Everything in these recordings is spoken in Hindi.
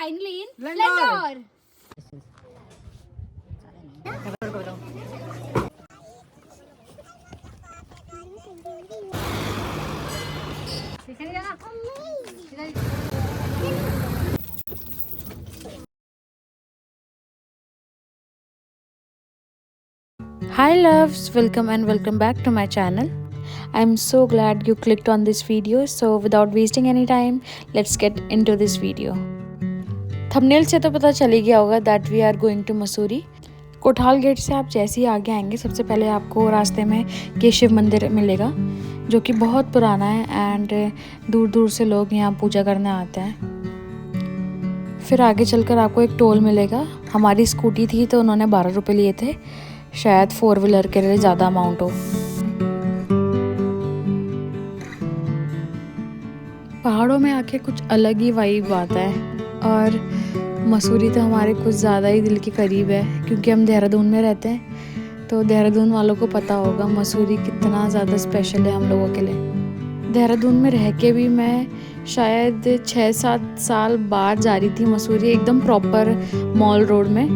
finally in Splendor. Hi loves, welcome and welcome back to my channel. I'm so glad you clicked on this video. So without wasting any time, let's get into this video. Thumbnail से तो पता चल ही गया होगा that we are going to Mussoorie. Kothal gate से आप जैसे ही आगे आएंगे सबसे पहले आपको रास्ते में केशव मंदिर मिलेगा जो कि बहुत पुराना है एंड दूर दूर से लोग यहाँ पूजा करने आते हैं। फिर आगे चलकर आपको एक टोल मिलेगा। हमारी स्कूटी थी तो उन्होंने 12 रुपये लिए थे, शायद 4 व्हीलर के लिए ज़्यादा अमाउंट हो। पहाड़ों में आके कुछ अलग ही वाइब आता है और मसूरी तो हमारे कुछ ज़्यादा ही दिल के करीब है क्योंकि हम देहरादून में रहते हैं। तो देहरादून वालों को पता होगा मसूरी कितना ज़्यादा स्पेशल है हम लोगों के लिए। देहरादून में रह के भी मैं शायद 6-7 साल बाद जा रही थी मसूरी, एकदम प्रॉपर मॉल रोड में,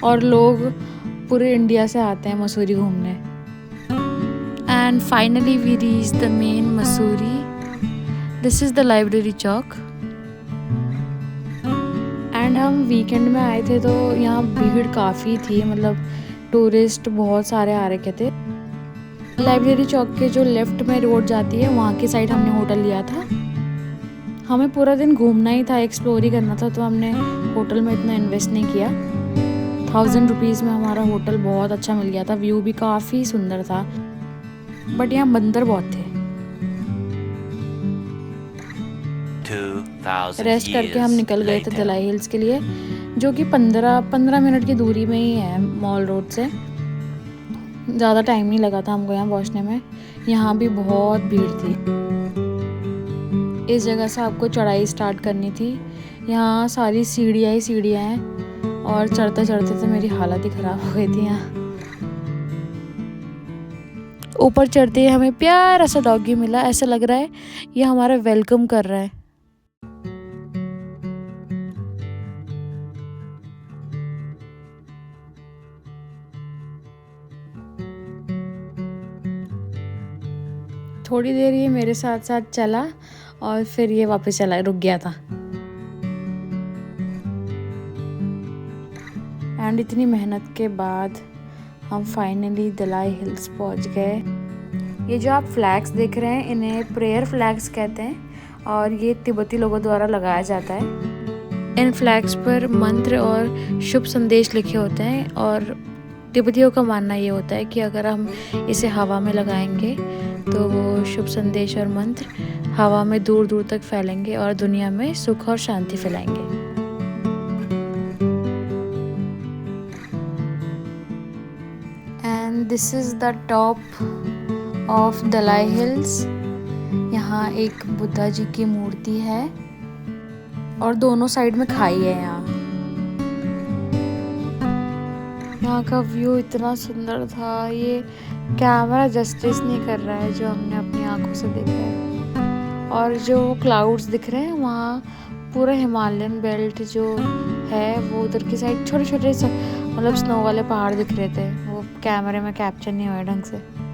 और लोग पूरे इंडिया से आते हैं मसूरी घूमने। And finally we reach the main Mussoorie. This is the library Chowk and हम वीकेंड में आए थे तो यहाँ भीड़ काफ़ी थी, मतलब टूरिस्ट बहुत सारे आ रखे थे। लाइब्रेरी चौक के जो लेफ्ट में रोड जाती है वहाँ की साइड हमने होटल लिया था। हमें पूरा दिन घूमना ही था, एक्सप्लोर ही करना था, तो हमने होटल में इतना इन्वेस्ट नहीं किया। 1000 रुपीज़ में हमारा होटल बहुत अच्छा मिल गया था, व्यू भी काफ़ी सुंदर था, बट यहाँ बंदर बहुत थे। रेस्ट करके हम निकल गए थे दलाई हिल्स के लिए जो कि 15 मिनट की दूरी में ही है मॉल रोड से। ज़्यादा टाइम नहीं लगा था हमको यहाँ पहुँचने में। यहाँ भी बहुत भीड़ थी। इस जगह से आपको चढ़ाई स्टार्ट करनी थी। यहाँ सारी सीढ़ियाँ ही सीढ़ियाँ हैं और चढ़ते चढ़ते तो मेरी हालत ही ख़राब हो गई थी यहाँ। ऊपर चढ़ते ही हमें प्यारा सा डॉगी मिला, ऐसा लग रहा है ये हमारा वेलकम कर रहा है। थोड़ी देर ये मेरे साथ साथ चला और फिर ये वापस चला, रुक गया था। एंड इतनी मेहनत के बाद हम फाइनली दलाई हिल्स पहुंच गए। ये जो आप फ्लैग्स देख रहे हैं इन्हें प्रेयर फ्लैग्स कहते हैं और ये तिब्बती लोगों द्वारा लगाया जाता है। इन फ्लैग्स पर मंत्र और शुभ संदेश लिखे होते हैं और तिब्बतियों का मानना ये होता है कि अगर हम इसे हवा में लगाएंगे तो वो शुभ संदेश और मंत्र हवा में दूर दूर तक फैलेंगे और दुनिया में सुख और शांति फैलाएंगे। And this is the top of Dalai hills. यहाँ एक बुद्धा जी की मूर्ति है और दोनों साइड में खाई है। यहाँ का व्यू इतना सुंदर था, ये कैमरा जस्टिस नहीं कर रहा है जो हमने अपनी आंखों से देखा है। और जो क्लाउड्स दिख रहे हैं वहाँ पूरा हिमालयन बेल्ट जो है वो उधर की साइड छोटे छोटे मतलब स्नो वाले पहाड़ दिख रहे थे, वो कैमरे में कैप्चर नहीं हुए ढंग से।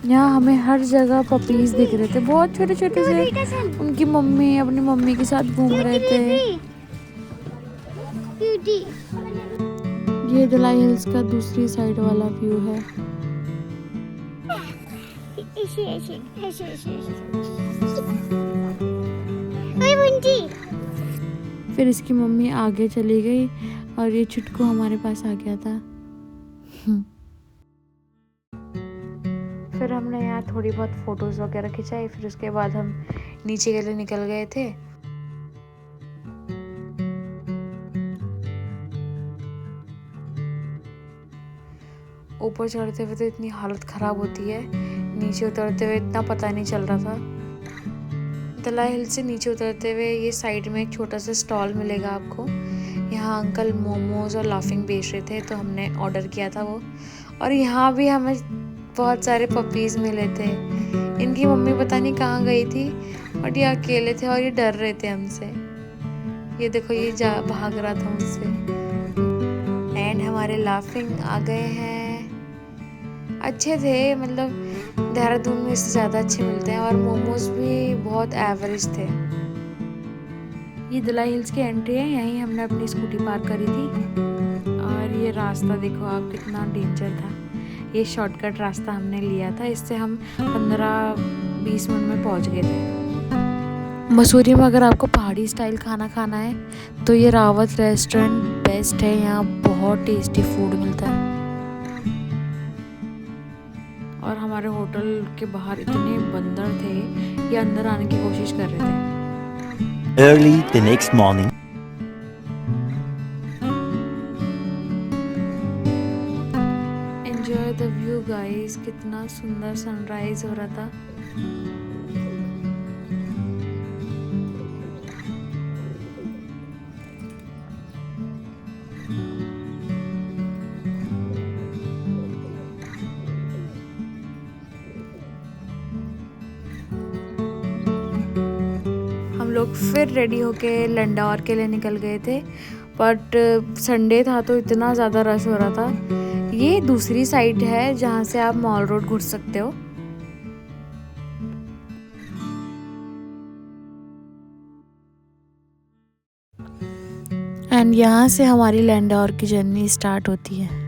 यहाँ हमें हर जगह पपीज दिख रहे थे, बहुत छोटे छोटे से। उनकी मम्मी अपनी मम्मी के साथ घूम रहे थे। ये दलाई हिल्स का दूसरी साइड वाला व्यू है। फिर इसकी मम्मी आगे चली गई और ये छुटकू हमारे पास आ गया था। फिर हमने यहाँ थोड़ी बहुत फ़ोटोज़ वगैरह खिंचाई, फिर उसके बाद हम नीचे के लिए निकल गए थे। ऊपर चढ़ते हुए तो इतनी हालत ख़राब होती है, नीचे उतरते हुए इतना पता नहीं चल रहा था। दलाई हिल से नीचे उतरते हुए ये साइड में एक छोटा सा स्टॉल मिलेगा आपको। यहाँ अंकल मोमोज और लाफिंग बेच रहे थे, तो हमने ऑर्डर किया था वो। और यहाँ भी हमें बहुत सारे पपीज़ मिले थे। इनकी मम्मी पता नहीं कहाँ गई थी, बट ये अकेले थे और ये डर रहे थे हमसे। ये देखो, ये जा भाग रहा था मुझसे। एंड हमारे लाफिंग आ गए हैं। अच्छे थे, मतलब देहरादून में इससे ज़्यादा अच्छे मिलते हैं। और मोमोज भी बहुत एवरेज थे। ये दलाई हिल्स की एंट्री है, यहीं हमने अपनी स्कूटी पार्क करी थी। और ये रास्ता देखो आप, कितना डेंजर था। ये शॉर्टकट रास्ता हमने लिया था, इससे हम 15-20 मिनट में पहुंच गए थे। मसूरी में अगर आपको पहाड़ी स्टाइल खाना खाना है तो ये रावत रेस्टोरेंट बेस्ट है। यहाँ बहुत टेस्टी फूड मिलता है। और हमारे होटल के बाहर इतने बंदर थे, ये अंदर आने की कोशिश कर रहे थे। Early the next morning. Enjoy the view guys, कितना सुंदर सनराइज हो रहा था। हम लोग फिर रेडी होके लंडौर के लिए निकल गए थे, बट संडे था तो इतना ज़्यादा रश हो रहा था। ये दूसरी साइड है जहाँ से आप मॉल रोड घुस सकते हो। एंड यहाँ से हमारी लंडौर की जर्नी स्टार्ट होती है।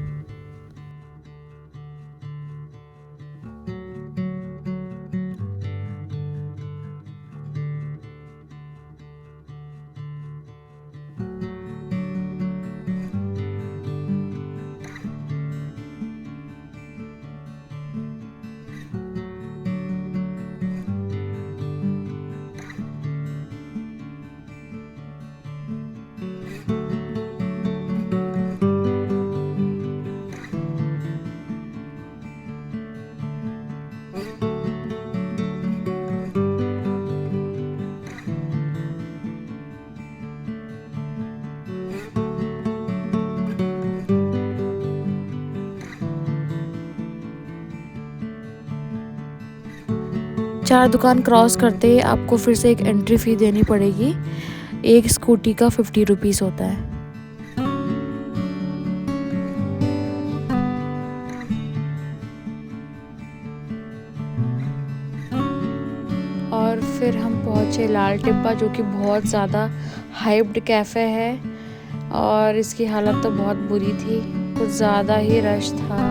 चार दुकान क्रॉस करते ही आपको फिर से एक एंट्री फ़ी देनी पड़ेगी। एक स्कूटी का 50 रुपीज़ होता है। और फिर हम पहुँचे लाल टिब्बा, जो कि बहुत ज़्यादा हाइप्ड कैफ़े है। और इसकी हालत तो बहुत बुरी थी, कुछ ज़्यादा ही रश था।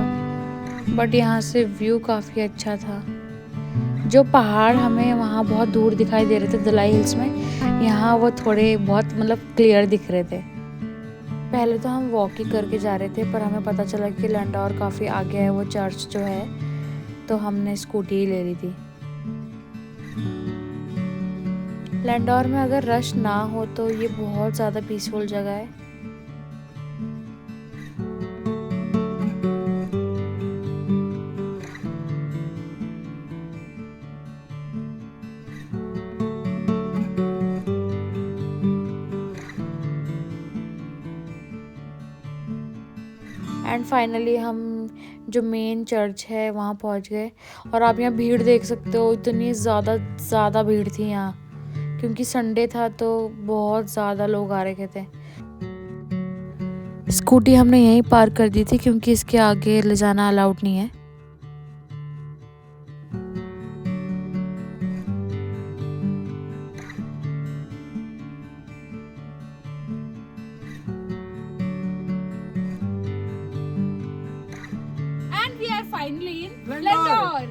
बट यहाँ से व्यू काफ़ी अच्छा था। जो पहाड़ हमें वहाँ बहुत दूर दिखाई दे रहे थे दलाई हिल्स में, यहाँ वो थोड़े बहुत मतलब क्लियर दिख रहे थे। पहले तो हम वॉक ही करके जा रहे थे, पर हमें पता चला कि लंडौर काफ़ी आगे है वो चर्च जो है, तो हमने स्कूटी ही ले ली थी। लंडौर में अगर रश ना हो तो ये बहुत ज़्यादा पीसफुल जगह है। एंड फाइनली हम जो मेन चर्च है वहाँ पहुँच गए। और आप यहाँ भीड़ देख सकते हो, इतनी ज़्यादा भीड़ थी यहाँ, क्योंकि संडे था तो बहुत ज़्यादा लोग आ रखे थे। स्कूटी हमने यहीं पार्क कर दी थी, क्योंकि इसके आगे ले जाना अलाउड नहीं है। And we are finally in Lindor.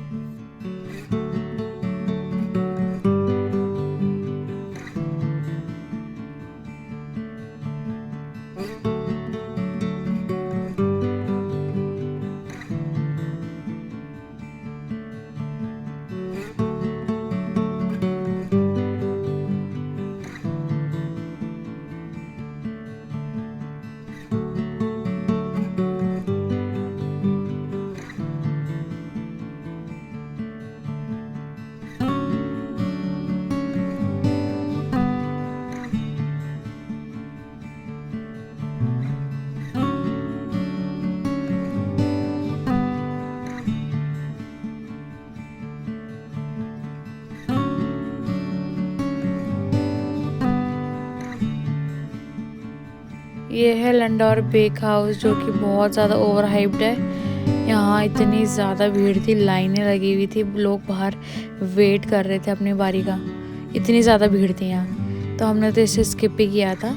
ये है लंडौर बेक हाउस जो कि बहुत ज़्यादा ओवर हाइप्ड है। यहाँ इतनी ज़्यादा भीड़ थी, लाइनें लगी हुई थी, लोग बाहर वेट कर रहे थे अपनी बारी का, इतनी ज़्यादा भीड़ थी यहाँ। तो हमने तो इसे स्किप ही किया था।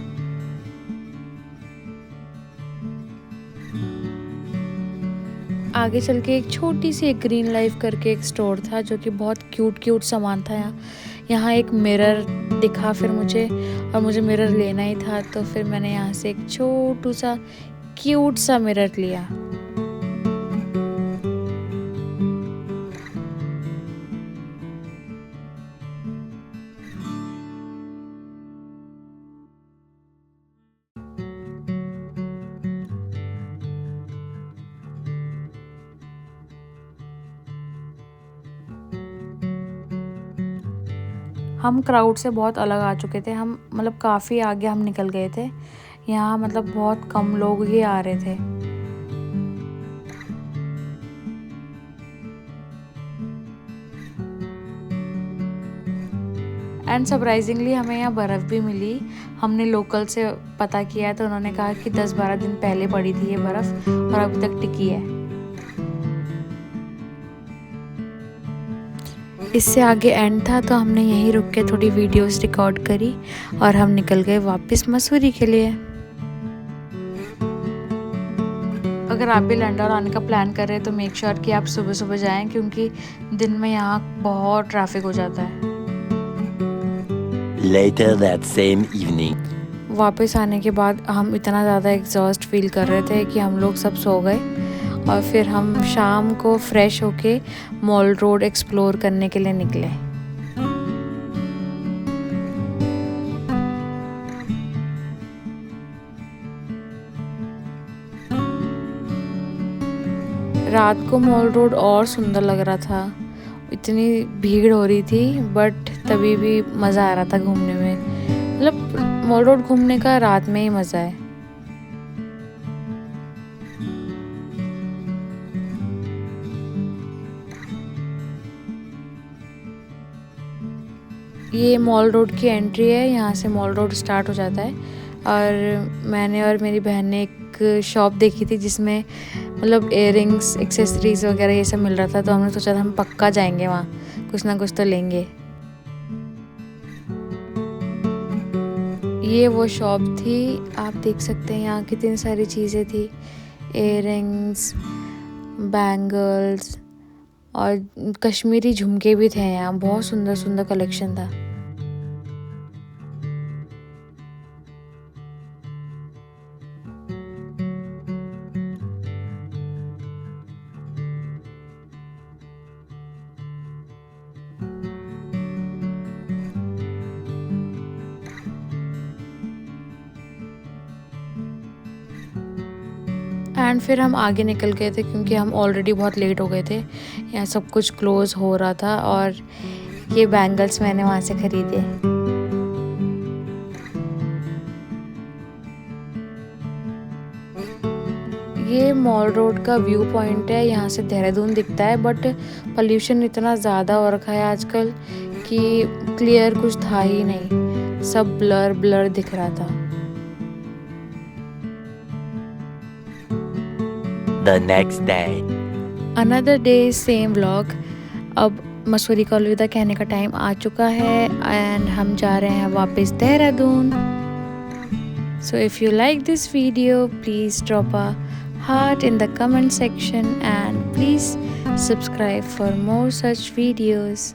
आगे चल के एक छोटी सी एक ग्रीन लाइफ करके एक स्टोर था जो कि बहुत क्यूट सामान था यहाँ। यहाँ एक मिरर दिखा फिर मुझे, और मुझे मिरर लेना ही था, तो फिर मैंने यहाँ से एक छोटू सा क्यूट सा मिरर लिया। हम क्राउड से बहुत अलग आ चुके थे, हम मतलब काफ़ी आगे हम निकल गए थे। यहाँ मतलब बहुत कम लोग ही आ रहे थे। एंड सरप्राइजिंगली हमें यहाँ बर्फ़ भी मिली। हमने लोकल से पता किया तो उन्होंने कहा कि 10-12 दिन पहले पड़ी थी ये बर्फ़ और अभी तक टिकी है। इससे आगे एंड था तो हमने यहीं रुक के थोड़ी वीडियोस रिकॉर्ड करी और हम निकल गए वापस मसूरी के लिए। अगर आप भी लंडौर आने का प्लान कर रहे हैं तो मेक श्योर कि आप सुबह सुबह जाएं, क्योंकि दिन में यहाँ बहुत ट्रैफिक हो जाता है। Later that same evening. वापस आने के बाद हम इतना ज़्यादा एग्जॉस्ट फील कर रहे थे कि हम लोग सब सो गए, और फिर हम शाम को फ्रेश होके मॉल रोड एक्सप्लोर करने के लिए निकले। रात को मॉल रोड और सुंदर लग रहा था, इतनी भीड़ हो रही थी, बट तभी भी मज़ा आ रहा था घूमने में। मतलब मॉल रोड घूमने का रात में ही मज़ा है। ये मॉल रोड की एंट्री है, यहाँ से मॉल रोड स्टार्ट हो जाता है। और मैंने और मेरी बहन ने एक शॉप देखी थी जिसमें मतलब इयररिंग्स, एक्सेसरीज वगैरह ये सब मिल रहा था, तो हमने सोचा था हम पक्का जाएंगे वहाँ, कुछ ना कुछ तो लेंगे। ये वो शॉप थी, आप देख सकते हैं यहाँ कितनी सारी चीज़ें थी, इयररिंग्स, बैंगल्स और कश्मीरी झुमके भी थे यहाँ। बहुत सुंदर सुंदर कलेक्शन था। एंड फिर हम आगे निकल गए थे क्योंकि हम ऑलरेडी बहुत लेट हो गए थे। यहाँ सब कुछ क्लोज हो रहा था और ये बैंगल्स मैंने वहाँ से ख़रीदे। ये मॉल रोड का व्यू पॉइंट है, यहाँ से देहरादून दिखता है, बट पोल्यूशन इतना ज़्यादा हो रखा है आजकल कि क्लियर कुछ था ही नहीं, सब ब्लर ब्लर दिख रहा था। The next day. Another day, same vlog. अब मसूरी का अलविदा कहने का टाइम आ चुका है एंड हम जा रहे हैं वापस Dehradun. So if you like this video, please drop a heart in the comment section and please subscribe for more such videos.